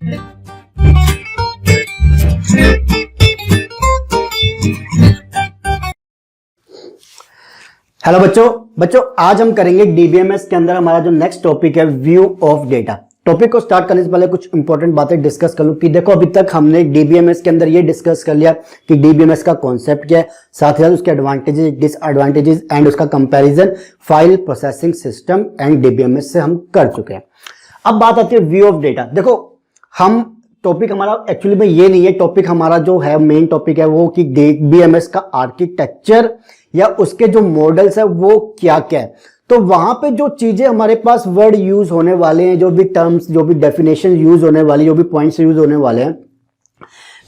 Hello बच्चों आज हम करेंगे डीबीएमएस के अंदर हमारा जो नेक्स्ट टॉपिक है व्यू ऑफ डेटा। टॉपिक को स्टार्ट करने से पहले कुछ इंपॉर्टेंट बातें डिस्कस कर लूं कि देखो अभी तक हमने डीबीएमएस के अंदर ये डिस्कस कर लिया कि डीबीएमएस का कॉन्सेप्ट क्या है, साथ ही साथ उसके एडवांटेजेस डिसएडवांटेजेस एंड उसका comparison file processing system and DBMS से हम कर चुके हैं। अब बात आती है व्यू ऑफ डेटा। देखो हम टॉपिक हमारा एक्चुअली में ये नहीं है, टॉपिक हमारा जो है मेन टॉपिक है वो कि डीबीएमएस का आर्किटेक्चर या उसके जो मॉडल्स है वो क्या क्या है। तो वहां पे जो चीजें हमारे पास वर्ड यूज होने वाले हैं, जो भी टर्म्स, जो भी डेफिनेशन यूज होने वाली, जो भी पॉइंट्स यूज होने वाले हैं,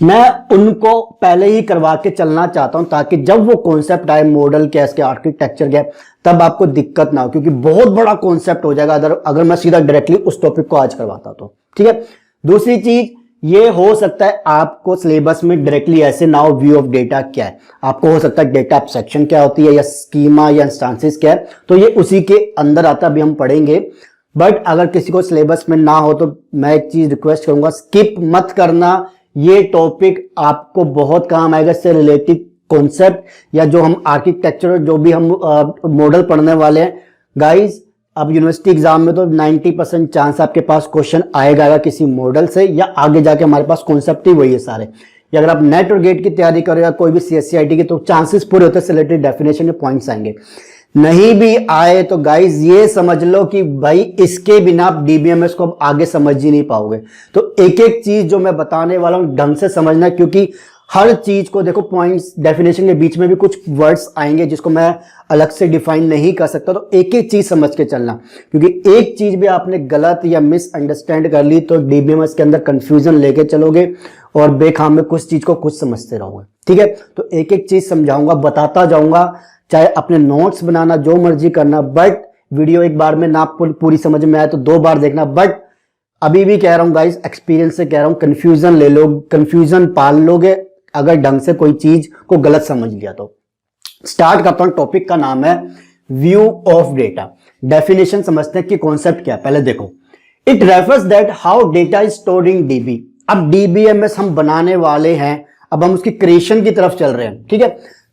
मैं उनको पहले ही करवा के चलना चाहता हूं ताकि जब वो कॉन्सेप्ट आए, मॉडल क्या है, इसके आर्किटेक्चर क्या है, तब आपको दिक्कत ना हो, क्योंकि बहुत बड़ा कॉन्सेप्ट हो जाएगा अगर मैं सीधा डायरेक्टली उस टॉपिक को आज करवाता तो। ठीक है। दूसरी चीज ये हो सकता है आपको सिलेबस में डायरेक्टली ऐसे ना हो व्यू ऑफ डेटा क्या है, आपको हो सकता है डेटा एब्स्ट्रैक्शन क्या होती है या स्कीमा या इंस्टांसेस क्या है, तो ये उसी के अंदर आता है, अभी हम पढ़ेंगे। बट अगर किसी को सिलेबस में ना हो तो मैं एक चीज रिक्वेस्ट करूंगा, स्किप मत करना, ये टॉपिक आपको बहुत काम आएगा। इससे रिलेटेड कॉन्सेप्ट या जो हम आर्किटेक्चर, जो भी हम मॉडल पढ़ने वाले हैं गाइज, अब यूनिवर्सिटी एग्जाम में तो 90% चांस आपके पास क्वेश्चन आएगा किसी मॉडल से, या आगे जाके हमारे पास कॉन्सेप्ट ही वही है सारे। या अगर आप नेट और गेट की तैयारी करेगा कोई भी सीएससीआईटी की, तो चांसेस पूरे होते हैं सिलेक्टेड डेफिनेशन के पॉइंट्स आएंगे। नहीं भी आए तो गाइज ये समझ लो कि भाई इसके बिना आप डीबीएमएस को अब आगे समझ ही नहीं पाओगे। तो एक एक चीज जो मैं बताने वाला हूं ढंग से समझना, क्योंकि हर चीज को देखो, पॉइंट्स डेफिनेशन के बीच में भी कुछ वर्ड्स आएंगे जिसको मैं अलग से डिफाइन नहीं कर सकता, तो एक एक चीज समझ के चलना, क्योंकि एक चीज भी आपने गलत या मिसअंडरस्टैंड कर ली तो डीबीएमएस के अंदर कंफ्यूजन लेके चलोगे और बेखाम में कुछ चीज को कुछ समझते रहोगे। ठीक है। तो एक एक चीज समझाऊंगा, बताता जाऊंगा, चाहे अपने नोट्स बनाना, जो मर्जी करना, बट वीडियो एक बार में ना पूरी समझ में आए तो 2 बार देखना। बट अभी भी कह रहा हूं गाइस, एक्सपीरियंस से कह रहा हूं, कंफ्यूजन ले लो, कंफ्यूजन पाल लोगे अगर ढंग से कोई चीज को गलत समझ लिया तो। स्टार्ट करता हूं। टॉपिक का नाम है व्यू ऑफ डेटा। डेफिनेशन समझते हैं कि कॉन्सेप्ट क्या है। पहले देखो, it refers that how data is stored in dB. अब डीबीएमएस हम बनाने वाले हैं, अब हम उसकी क्रिएशन की तरफ चल रहे हैं। ठीक है।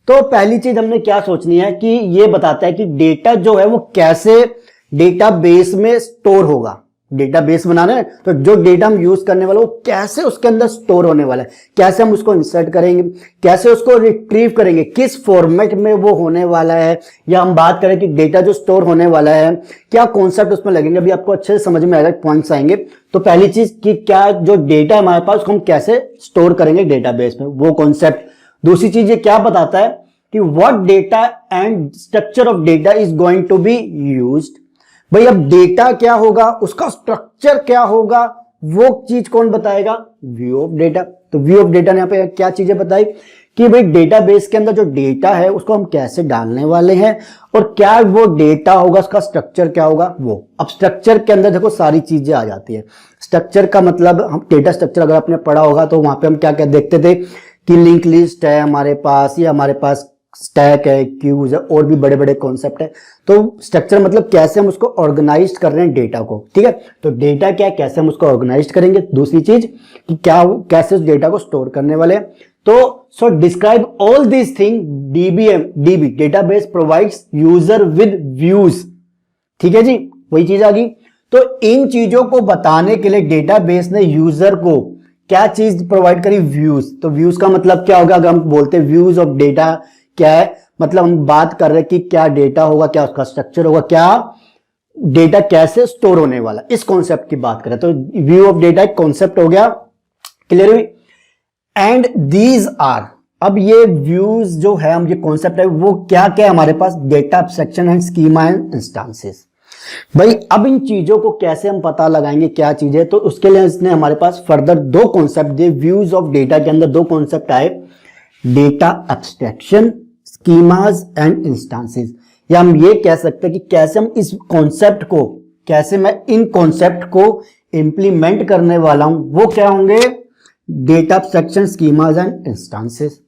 तो पहली चीज हमने क्या सोचनी है कि ये बताता है कि डेटा जो है वो कैसे डेटाबेस में स्टोर होगा। डेटाबेस बनाना है तो जो डेटा हम यूज करने वाला वो कैसे उसके अंदर स्टोर होने वाला है, कैसे हम उसको इंसर्ट करेंगे, कैसे उसको रिट्रीव करेंगे, किस फॉर्मेट में वो होने वाला है, या हम बात करें कि डेटा जो स्टोर होने वाला है क्या कॉन्सेप्ट उसमें लगेंगे। अभी आपको अच्छे से समझ में आएगा, पॉइंट्स आएंगे। तो पहली चीज कि क्या जो डेटा हमारे पास उसको हम कैसे स्टोर करेंगे डेटाबेस में, वो कॉन्सेप्ट। दूसरी चीज ये क्या बताता है कि what data and structure of data is going to be used. भाई अब डेटा क्या होगा, उसका स्ट्रक्चर क्या होगा, वो चीज कौन बताएगा, व्यू ऑफ डेटा। तो व्यू ऑफ डेटा ने यहां पे क्या चीजें बताई कि भाई डेटाबेस के अंदर जो डेटा है उसको हम कैसे डालने वाले हैं और क्या वो डेटा होगा, उसका स्ट्रक्चर क्या होगा वो। अब स्ट्रक्चर के अंदर देखो सारी चीजें आ जाती है। स्ट्रक्चर का मतलब, हम डेटा स्ट्रक्चर अगर आपने पढ़ा होगा तो वहां पे हम क्या क्या देखते थे कि लिंक लिस्ट है हमारे पास, या हमारे पास स्टैक है, क्यूज है, और भी बड़े बड़े कॉन्सेप्ट है। तो स्ट्रक्चर मतलब कैसे हम उसको ऑर्गेनाइज कर रहे हैं डेटा को। ठीक है। तो डेटा क्या है, कैसे हम उसको ऑर्गेनाइज करेंगे। दूसरी चीज कि क्या कैसे उस डेटा को स्टोर करने वाले हैं। तो so describe all this thing DB database provides user with views. ठीक है जी, वही चीज आ गई। तो इन चीजों को बताने के लिए डेटाबेस ने यूजर को क्या चीज प्रोवाइड करी, व्यूज। तो व्यूज का मतलब क्या होगा, अगर हम बोलते हैं व्यूज ऑफ डेटा क्या है, मतलब हम बात कर रहे हैं कि क्या डेटा होगा, क्या उसका स्ट्रक्चर होगा, क्या डेटा कैसे स्टोर होने वाला, इस कॉन्सेप्ट की बात करें। तो व्यू ऑफ डेटा एक कॉन्सेप्ट हो गया, क्लियर हुई। एंड दीज आर, अब ये व्यूज जो है, हम ये कॉन्सेप्ट है वो क्या क्या है हमारे पास, data abstraction and schema and instances. भाई अब इन चीजों को कैसे हम पता लगाएंगे क्या चीज है, तो उसके लिए इसने हमारे पास फर्दर 2 कॉन्सेप्ट दिए। व्यूज ऑफ डेटा के अंदर 2 कॉन्सेप्ट आए, data abstraction, schemas and instances. या हम ये कह सकते हैं कि कैसे हम इस कॉन्सेप्ट को, कैसे मैं इन कॉन्सेप्ट को इंप्लीमेंट करने वाला हूं, वो क्या होंगे, data abstraction, schemas and instances.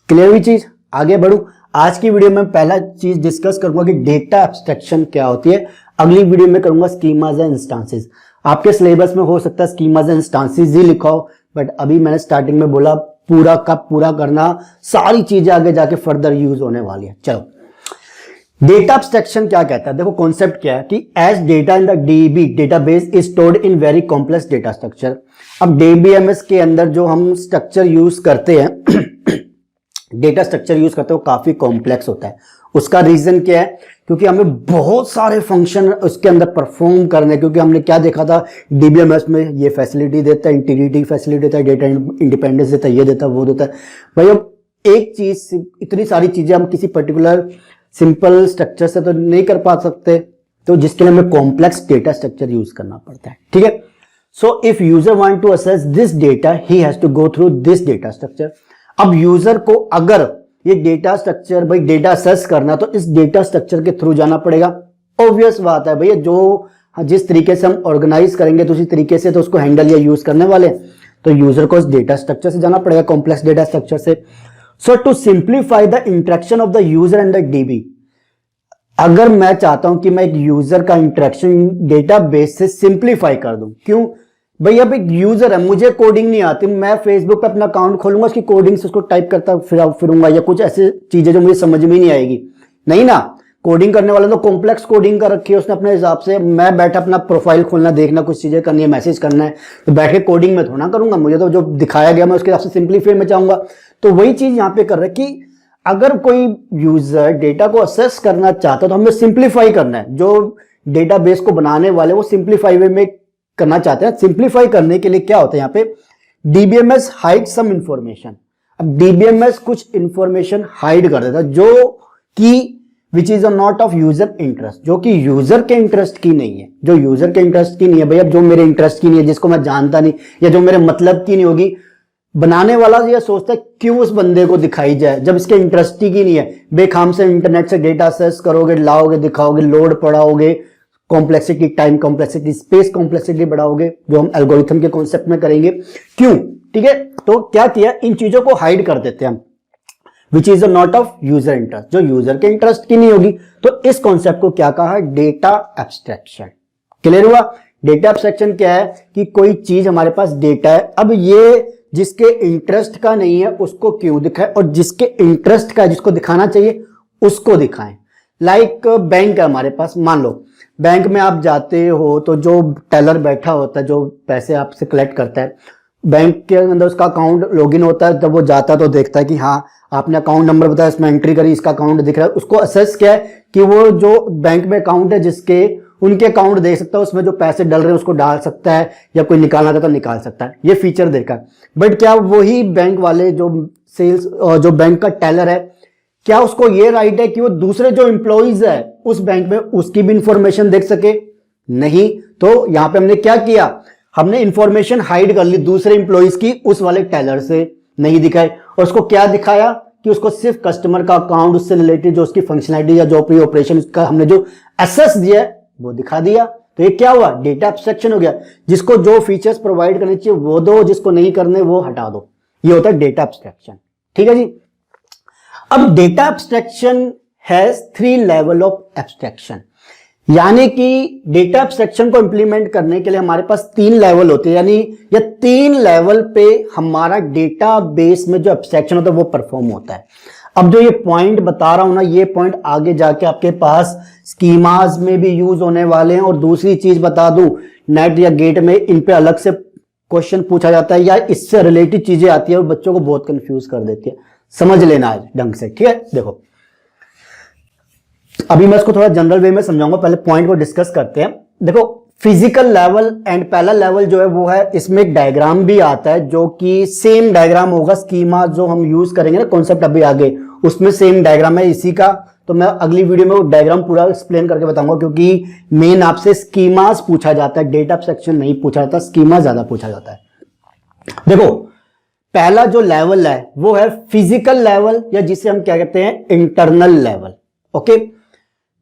Clear हुई चीज। आगे बढ़ूं। आज की वीडियो में पहला चीज डिस्कस करूंगा कि डेटा एब्स्ट्रैक्शन क्या होती है, अगली वीडियो में करूंगा स्कीमाज एंड इंस्टांसेस। आपके सिलेबस में हो सकता है स्कीमास एंड इंस्टांसेस ही लिखा हो, बट अभी मैंने स्टार्टिंग में बोला पूरा का पूरा करना, सारी चीजें आगे जाके फर्दर यूज होने वाली है। चलो, डेटा एब्स्ट्रैक्शन क्या कहता है, देखो कॉन्सेप्ट क्या है कि as data in the DB database is stored in very complex data structure. अब डीबीएमएस के अंदर जो हम स्ट्रक्चर यूज करते हैं डेटा स्ट्रक्चर यूज करते हैं वो काफी कॉम्प्लेक्स होता है। उसका रीजन क्या है, क्योंकि हमें बहुत सारे फंक्शन उसके अंदर परफॉर्म करने, क्योंकि हमने क्या देखा था डीबीएमएस में ये फैसिलिटी देता है, इंटीग्रिटी फैसिलिटी देता है, डेटा इंडिपेंडेंस देता है, ये देता है वो देता है। भाई अब एक चीज, इतनी सारी चीजें हम किसी पर्टिकुलर सिंपल स्ट्रक्चर से तो नहीं कर पा सकते, तो जिसके लिए हमें कॉम्प्लेक्स डेटा स्ट्रक्चर यूज करना पड़ता है। ठीक है, so if user want to access this data he has to go through this data structure. अब यूजर को अगर ये डेटा स्ट्रक्चर भाई डेटा असेस करना तो इस डेटा स्ट्रक्चर के थ्रू जाना पड़ेगा। ऑब्वियस बात है भैया, जो जिस तरीके से हम ऑर्गेनाइज करेंगे तो उसी तरीके से तो उसको हैंडल या यूज करने वाले, तो यूजर को इस डेटा स्ट्रक्चर से जाना पड़ेगा, कॉम्प्लेक्स डेटा स्ट्रक्चर से। So to simplify the interaction of the user and the DB, अगर मैं चाहता हूं कि मैं एक यूजर का इंटरेक्शन डेटाबेस से सिंप्लीफाई कर दूं, क्यों भाई, अब एक यूजर है, मुझे कोडिंग नहीं आती, मैं फेसबुक पे अपना अकाउंट खोलूंगा, उसकी कोडिंग से उसको टाइप करता फिरूंगा या कुछ ऐसी चीजें जो मुझे समझ में नहीं आएगी, नहीं ना। कोडिंग करने वाले तो कॉम्प्लेक्स कोडिंग कर रखी है उसने अपने हिसाब से। मैं बैठा अपना प्रोफाइल खोलना, देखना, कुछ चीजें करनी है, मैसेज करना है, तो बैठ के कोडिंग में थोड़ा करूंगा, मुझे तो जो दिखाया गया मैं उसके हिसाब से सिंप्लीफाई में चाहूंगा। तो वही चीज यहाँ पे कर रहा है कि अगर कोई यूजर डेटा को असेस करना चाहता है तो हमें सिंप्लीफाई करना है। जो डेटाबेस को बनाने वाले वो सिंप्लीफाई वे में करना चाहते हैं। सिंप्लीफाई करने के लिए क्या होता है यहाँ पे, डीबीएमएस हाइड सम इंफॉर्मेशन। अब डीबीएमएस कुछ इंफॉर्मेशन हाइड कर देता है जो कि which is not of user interest, जो कि यूजर के इंटरेस्ट की नहीं है, जो यूजर के इंटरेस्ट की नहीं है। भैया जो मेरे इंटरेस्ट की नहीं है, जिसको मैं जानता नहीं या जो मेरे मतलब की नहीं होगी, बनाने वाला यह सोचता है क्यों उस बंदे को दिखाई जाए जब इसके इंटरेस्ट की नहीं है। बेखाम से इंटरनेट से डेटा सर्च करोगे, लाओगे, दिखाओगे, लोड पढ़ाओगे, complexity, time complexity, space complexity बढ़ाओगे, जो हम एल्गोरिथम के कॉन्सेप्ट में करेंगे। क्यों, ठीक है, तो क्या किया, इन चीजों को हाइड कर देते हैं हम, which is not of user interest, जो यूजर के इंटरेस्ट की नहीं होगी। तो इस कॉन्सेप्ट को क्या कहा है, डेटा एब्स्ट्रैक्शन। क्लियर हुआ। डेटा एब्स्ट्रैक्शन क्या है कि कोई चीज हमारे पास डेटा है, अब ये जिसके इंटरेस्ट का नहीं है उसको क्यों दिखाए, और जिसके इंटरेस्ट का जिसको दिखाना चाहिए उसको दिखाएं। लाइक बैंक है हमारे पास, मान लो बैंक में आप जाते हो तो जो टेलर बैठा होता है, जो पैसे आपसे कलेक्ट करता है, बैंक के अंदर उसका अकाउंट लॉगिन होता है, जब वो जाता है तो देखता है कि हाँ आपने अकाउंट नंबर बताया, इसमें एंट्री करी, इसका अकाउंट दिख रहा है। उसको असेस क्या है कि वो जो बैंक में अकाउंट है जिसके, उनके अकाउंट देख सकता है, उसमें जो पैसे डल रहे हैं उसको डाल सकता है, या कोई निकालना चाहता तो निकाल सकता है, ये फीचर देखा। बट क्या वही बैंक वाले जो सेल्स जो बैंक का टेलर है, क्या उसको ये राइट है कि वो दूसरे जो एम्प्लॉइज है उस बैंक में उसकी भी इंफॉर्मेशन देख सके? नहीं। तो यहां पे हमने क्या किया, हमने इंफॉर्मेशन हाइड कर ली दूसरे एम्प्लॉइज की, उस वाले टेलर से नहीं दिखाए, और उसको क्या दिखाया कि उसको सिर्फ कस्टमर का अकाउंट, उससे रिलेटेड जो उसकी फंक्शनलिटी या जो ऑपरेशन उसका हमने जो एसेस दिया है वो दिखा दिया। तो ये क्या हुआ, डेटा एब्स्ट्रैक्शन हो गया। जिसको जो फीचर्स प्रोवाइड करने चाहिए वो दो, जिसको नहीं करने वो हटा दो, ये होता है डेटा एब्स्ट्रैक्शन। ठीक है जी। अब data abstraction has 3 level of abstraction, यानी कि डेटा एब्स्ट्रैक्शन को इंप्लीमेंट करने के लिए हमारे पास 3 लेवल होते हैं, यानी ये 3 लेवल पे हमारा डेटा बेस में जो एब्स्ट्रैक्शन होता है वो परफॉर्म होता है। अब जो ये पॉइंट बता रहा हूं ना, ये पॉइंट आगे जाके आपके पास स्कीमास में भी यूज होने वाले हैं। और दूसरी चीज बता दूं, नेट या गेट में इन पे अलग से क्वेश्चन पूछा जाता है या इससे रिलेटेड चीजें आती है और बच्चों को बहुत कंफ्यूज कर देती है। समझ लेना आज ढंग से, ठीक है। देखो अभी मैं इसको थोड़ा जनरल वे में समझाऊंगा, पहले पॉइंट को डिस्कस करते हैं। देखो फिजिकल लेवल एंड पहला लेवल जो है वो है, इसमें एक डायग्राम भी आता है जो कि सेम डायग्राम होगा, स्कीमा जो हम यूज करेंगे ना कॉन्सेप्ट अभी आगे, उसमें सेम डायग्राम है इसी का। तो मैं अगली वीडियो में वो डायग्राम पूरा एक्सप्लेन करके बताऊंगा, क्योंकि मेन आपसे स्कीमास पूछा जाता है, डेटा सेक्शन नहीं पूछा जाता, स्कीमा ज्यादा पूछा जाता है। देखो पहला जो लेवल है वो है फिजिकल लेवल, या जिसे हम क्या कहते हैं इंटरनल लेवल। ओके,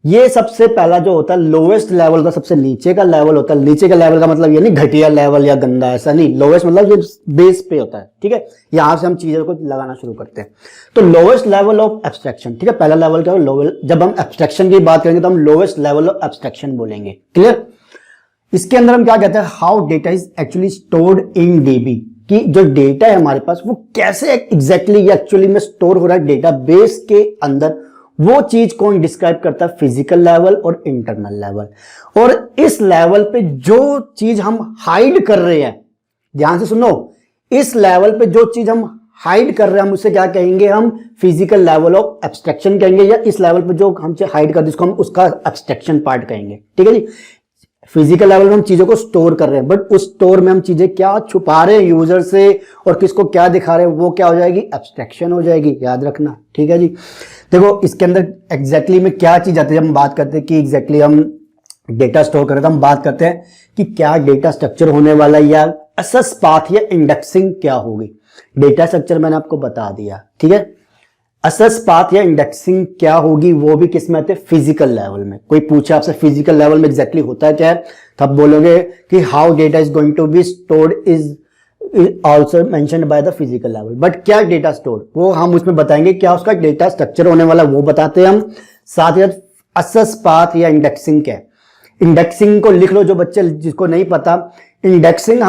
ये सबसे पहला जो होता है लोवेस्ट लेवल का, सबसे नीचे का लेवल होता है। नीचे का लेवल का मतलब ये नहीं घटिया लेवल या गंदा, ऐसा नहीं। लोवेस्ट मतलब ये बेस पे होता है, ठीक है। यहां से हम चीजों को लगाना शुरू करते हैं। तो लोवेस्ट लेवल ऑफ एब्स्ट्रैक्शन, ठीक है। पहला लेवल क्या है, जब हम एब्स्ट्रैक्शन की बात करेंगे तो हम लोवेस्ट लेवल ऑफ एब्स्ट्रैक्शन बोलेंगे, क्लियर। इसके अंदर हम क्या कहते हैं, how data is actually stored in dB, कि जो डेटा है हमारे पास वो कैसे एग्जैक्टली एक्चुअली में स्टोर हो रहा है डेटाबेस के अंदर, वो चीज कौन डिस्क्राइब करता है, फिजिकल लेवल और इंटरनल लेवल। और इस लेवल पे जो चीज हम हाइड कर रहे हैं, ध्यान से सुनो, इस लेवल पे जो चीज हम हाइड कर रहे हैं हम उसे क्या कहेंगे, हम फिजिकल लेवल ऑफ एब्स्ट्रैक्शन कहेंगे, या इस लेवल पे जो हमसे हाइड कर दे उसको हम उसका एब्स्ट्रैक्शन पार्ट कहेंगे। ठीक है जी, फिजिकल लेवल में हम चीजों को स्टोर कर रहे हैं, बट उस स्टोर में हम चीजें क्या छुपा रहे हैं यूजर से और किसको क्या दिखा रहे हैं, वो क्या हो जाएगी, एब्स्ट्रैक्शन हो जाएगी, याद रखना। ठीक है जी, देखो इसके अंदर एग्जैक्टली में क्या चीज आती है, जब हम बात करते हैं कि एग्जैक्टली हम डेटा स्टोर कर रहे हैं तो हम बात करते हैं कि क्या डेटा स्ट्रक्चर होने वाला है, या असेस पाथ या इंडेक्सिंग क्या होगी। डेटा स्ट्रक्चर मैंने आपको बता दिया, ठीक है। असेस पाथ या इंडेक्सिंग क्या होगी, वो भी किस में आते हैं, फिजिकल लेवल में। कोई पूछे आपसे फिजिकल लेवल में एग्जैक्टली होता है क्या है, तो आप बोलोगे कि how data is going to be stored is also mentioned by the physical level. But क्या डेटा स्टोर्ड, वो हम उसमें बताएंगे, क्या उसका डेटा स्ट्रक्चर होने वाला वो बताते हैं हम। साथ ही असेस पाथ या इंडेक्सिंग क्या है, इंडेक्सिंग को लिख लो जो बच्चे जिसको नहीं पता। इंडेक्सिंग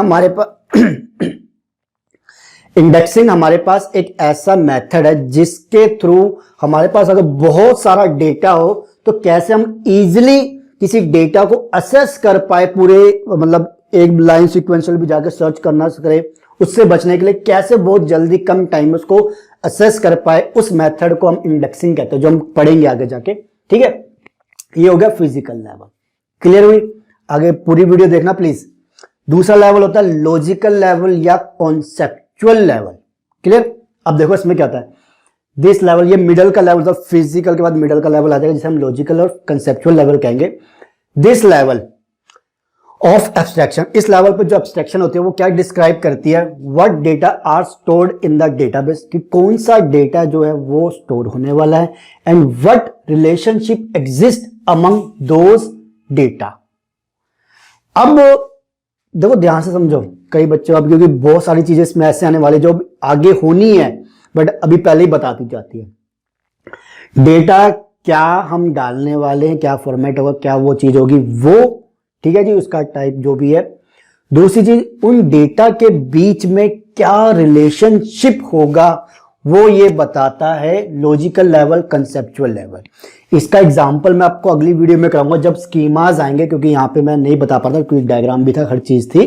हमारे पास एक ऐसा मेथड है जिसके थ्रू हमारे पास अगर बहुत सारा डेटा हो तो कैसे हम इजीली किसी डेटा को असेस कर पाए, पूरे मतलब एक लाइन सीक्वेंशियल भी जाकर सर्च करना करे, उससे बचने के लिए कैसे बहुत जल्दी कम टाइम में उसको असेस कर पाए, उस मेथड को हम इंडेक्सिंग कहते हैं, जो हम पढ़ेंगे आगे जाके। ठीक है, ये हो गया फिजिकल लेवल। क्लियर हुई, आगे पूरी वीडियो देखना प्लीज। दूसरा लेवल होता है लॉजिकल लेवल या कॉन्सेप्चुअल लेवल। क्लियर, अब देखो इसमें क्या होता है, दिस लेवल, ये मिडल का लेवल, मतलब फिजिकल के बाद मिडल का लेवल आ जाएगा जिसे हम लॉजिकल और कंसेप्चुअल लेवल कहेंगे। दिस लेवल ऑफ एब्स्ट्रैक्शन, इस लेवल पर जो एब्स्ट्रैक्शन होती है वो क्या डिस्क्राइब करती है, what data are stored in the database, कि कौन सा डेटा जो है वो स्टोर होने वाला है, and what relationship exist among those data. अब देखो ध्यान से समझो, कई बच्चे अब क्योंकि बहुत सारी चीजें इसमें ऐसे आने वाली जो आगे होनी है बट अभी पहले ही बता दी जाती है। डेटा क्या हम डालने वाले हैं, क्या फॉर्मेट होगा, क्या वो चीज होगी वो, ठीक है जी, उसका टाइप जो भी है। दूसरी चीज, उन डेटा के बीच में क्या रिलेशनशिप होगा वो ये बताता है लॉजिकल लेवल, कंसेप्चुअल लेवल। इसका एग्जांपल मैं आपको अगली वीडियो में कराऊंगा जब स्कीमाज आएंगे, क्योंकि यहां पे मैं नहीं बता पाता क्योंकि डायग्राम भी था, हर चीज थी।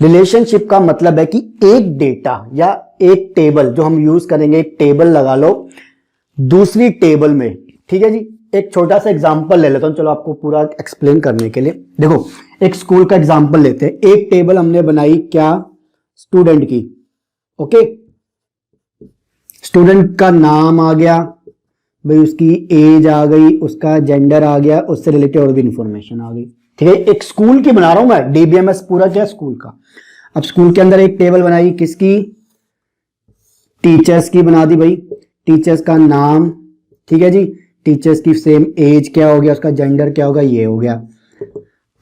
रिलेशनशिप का मतलब है कि एक डेटा या एक टेबल जो हम यूज करेंगे, एक टेबल लगा लो दूसरी टेबल में। ठीक है जी, एक छोटा सा एग्जांपल ले लेता हूं, चलो आपको पूरा एक्सप्लेन करने के लिए। देखो एक स्कूल का एग्जांपल लेते हैं। एक टेबल हमने बनाई क्या, स्टूडेंट की। ओके, स्टूडेंट का नाम आ गया भाई, उसकी एज आ गई, उसका जेंडर आ गया, उससे रिलेटेड और भी इंफॉर्मेशन आ गई। ठीक है, एक स्कूल की बना रहा हूं मैं, डीबीएमएस पूरा क्या स्कूल का। अब स्कूल के अंदर एक टेबल बनाई किसकी, टीचर्स की बना दी भाई, टीचर्स का नाम, ठीक है जी, टीचर्स की सेम एज क्या हो गया, उसका जेंडर क्या होगा, ये हो गया।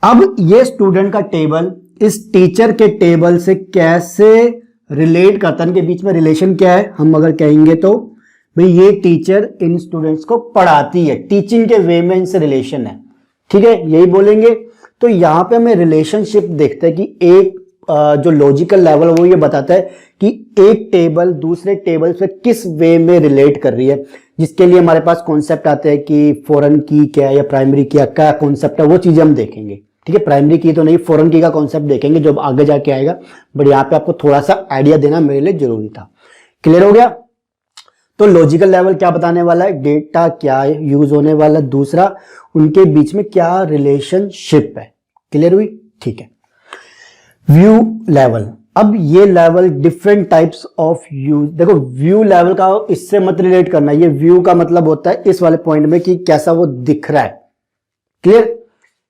अब ये स्टूडेंट का टेबल इस टीचर के टेबल से कैसे रिलेट करता है, इनके बीच में रिलेशन क्या है, हम अगर कहेंगे तो भाई ये टीचर इन स्टूडेंट्स को पढ़ाती है, टीचिंग के वे में इनसे रिलेशन है। ठीक है, यही बोलेंगे। तो यहां पे हमें रिलेशनशिप देखते हैं कि एक जो लॉजिकल लेवल वो ये बताता है कि एक टेबल दूसरे टेबल से किस वे में रिलेट कर रही है, जिसके लिए हमारे पास कॉन्सेप्ट आते हैं कि फॉरेन की क्या है या प्राइमरी की क्या कॉन्सेप्ट है, वो चीजें हम देखेंगे। ठीक है, प्राइमरी की तो नहीं, फॉरेन की का कॉन्सेप्ट देखेंगे जो आगे जाके आएगा, बट यहाँ पे आपको थोड़ा सा आइडिया देना मेरे लिए जरूरी था। क्लियर हो गया। तो लॉजिकल लेवल क्या बताने वाला है, डेटा क्या यूज होने वाला, दूसरा उनके बीच में क्या रिलेशनशिप है। क्लियर हुई, ठीक है। व्यू लेवल, अब ये level different types of use, देखो व्यू लेवल का इससे मत रिलेट करना, ये व्यू का मतलब होता है इस वाले पॉइंट में कि कैसा वो दिख रहा है। क्लियर,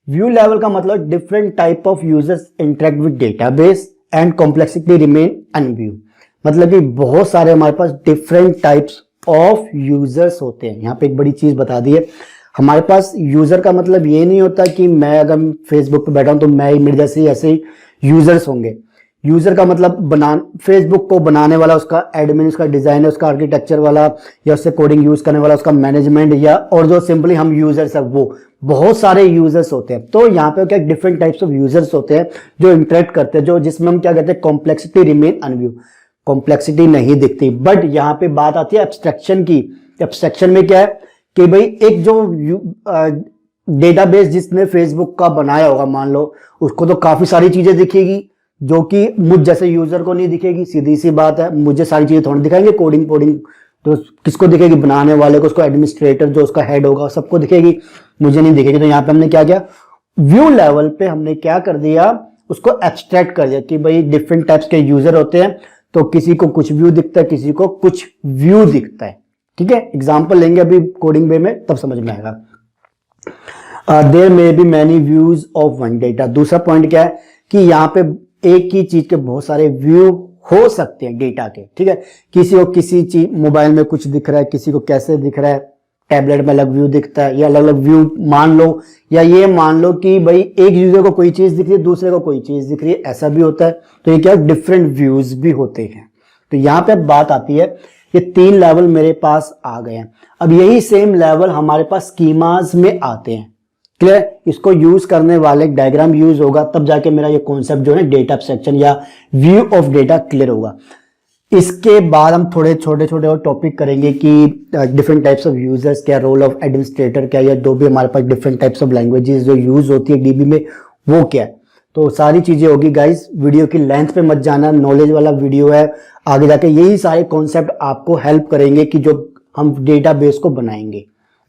व्यू लेवल का मतलब different type of users interact with database and complexity remain unview, मतलब कि बहुत सारे हमारे पास डिफरेंट टाइप्स ऑफ यूजर्स होते हैं। यहां पे एक बड़ी चीज बता दी है, हमारे पास यूजर का मतलब ये नहीं होता कि मैं अगर फेसबुक पे बैठा हूं तो मैं मेरे जैसे ऐसे यूजर्स होंगे। यूजर का मतलब फेसबुक को बनाने वाला, उसका एडमिन, उसका डिजाइनर, उसका आर्किटेक्चर वाला, या उससे कोडिंग यूज करने वाला, उसका मैनेजमेंट, या और जो सिंपली हम यूजर्स है, वो बहुत सारे यूजर्स होते हैं। तो यहाँ पे क्या डिफरेंट टाइप्स ऑफ यूजर्स होते हैं जो इंटरेक्ट करते हैं, जो जिसमें हम क्या कहते हैं, कॉम्प्लेक्सिटी रिमेन अनव्यू, कॉम्प्लेक्सिटी नहीं दिखती। बट यहाँ पे बात आती है एब्स्ट्रैक्शन की। एब्स्ट्रैक्शन में क्या है कि भाई एक जो डेटाबेस जिसने फेसबुक का बनाया होगा, मान लो, उसको तो काफी सारी चीजें दिखेगी जो कि मुझ जैसे यूजर को नहीं दिखेगी। सीधी सी बात है, मुझे सारी चीजें थोड़ी दिखाएंगे, कोडिंग तो किसको दिखेगी, बनाने वाले को, उसको एडमिनिस्ट्रेटर जो उसका हेड होगा सबको दिखेगी, मुझे नहीं दिखेगी। तो यहाँ पे हमने क्या किया, व्यू लेवल पे हमने क्या कर दिया, उसको एब्स्ट्रैक्ट कर दिया कि भाई डिफरेंट टाइप्स के यूजर होते हैं, तो किसी को कुछ व्यू दिखता है, किसी को कुछ व्यू दिखता है। ठीक है, एग्जाम्पल लेंगे अभी कोडिंग वे में, तब समझ में आएगा। There may be many views of one data. दूसरा पॉइंट क्या है कि यहाँ पे एक ही चीज के बहुत सारे व्यू हो सकते हैं डेटा के। ठीक है, किसी को किसी चीज मोबाइल में कुछ दिख रहा है, किसी को कैसे दिख रहा है, टैबलेट में अलग व्यू दिखता है, या अलग अलग व्यू मान लो, या ये मान लो कि भाई एक यूजर को कोई चीज दिख रही है, दूसरे को कोई चीज दिख रही है, ऐसा भी होता है। तो ये क्या, डिफरेंट व्यूज भी होते हैं। तो यहाँ पे बात आती है, ये 3 लेवल मेरे पास आ गए हैं। अब यही सेम लेवल हमारे पास स्कीमाज में आते हैं। क्लियर, इसको यूज करने वाले डायग्राम यूज होगा, तब जाके मेरा ये कॉन्सेप्ट जो है डेटा एब्स्ट्रैक्शन या व्यू ऑफ डेटा क्लियर होगा। इसके बाद हम थोड़े छोटे छोटे और टॉपिक करेंगे कि डिफरेंट टाइप्स ऑफ यूजर्स क्या, रोल ऑफ एडमिनिस्ट्रेटर क्या, या जो भी हमारे पास डिफरेंट टाइप्स ऑफ लैंग्वेजेस जो यूज होती है डीबी में, वो क्या है। तो सारी चीजें होगी गाइस। वीडियो की लेंथ पे मत जाना, नॉलेज वाला वीडियो है। आगे जाके यही सारे कॉन्सेप्ट आपको हेल्प करेंगे कि जो हम डेटाबेस को बनाएंगे।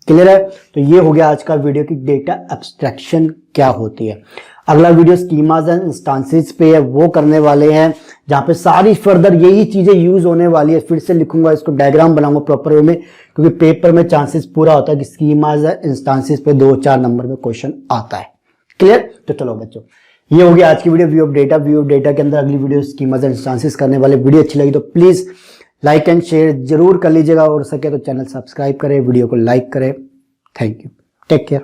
क्लियर है, तो ये हो गया आज का वीडियो की डेटा एब्स्ट्रैक्शन क्या होती है। अगला वीडियो स्कीमाज एंड इंस्टांसेस पे है, वो करने वाले हैं, जहां पे सारी फर्दर यही चीजें यूज होने वाली है। फिर से लिखूंगा, इसको डायग्राम बनाऊंगा प्रॉपर वे में, क्योंकि पेपर में चांसेस पूरा होता है कि स्कीमाज एंड इंस्टांसेस पे 2-4 नंबर में क्वेश्चन आता है। क्लियर, तो चलो बच्चों, ये हो गया आज की video view of data. View of data के अंदर अगली वीडियो स्कीमाज एंड इंस्टांसेस करने वाले। वीडियो अच्छी लगी तो प्लीज लाइक एंड शेयर जरूर कर लीजिएगा, और सके तो चैनल सब्सक्राइब करें, वीडियो को लाइक करें। Thank you, take care.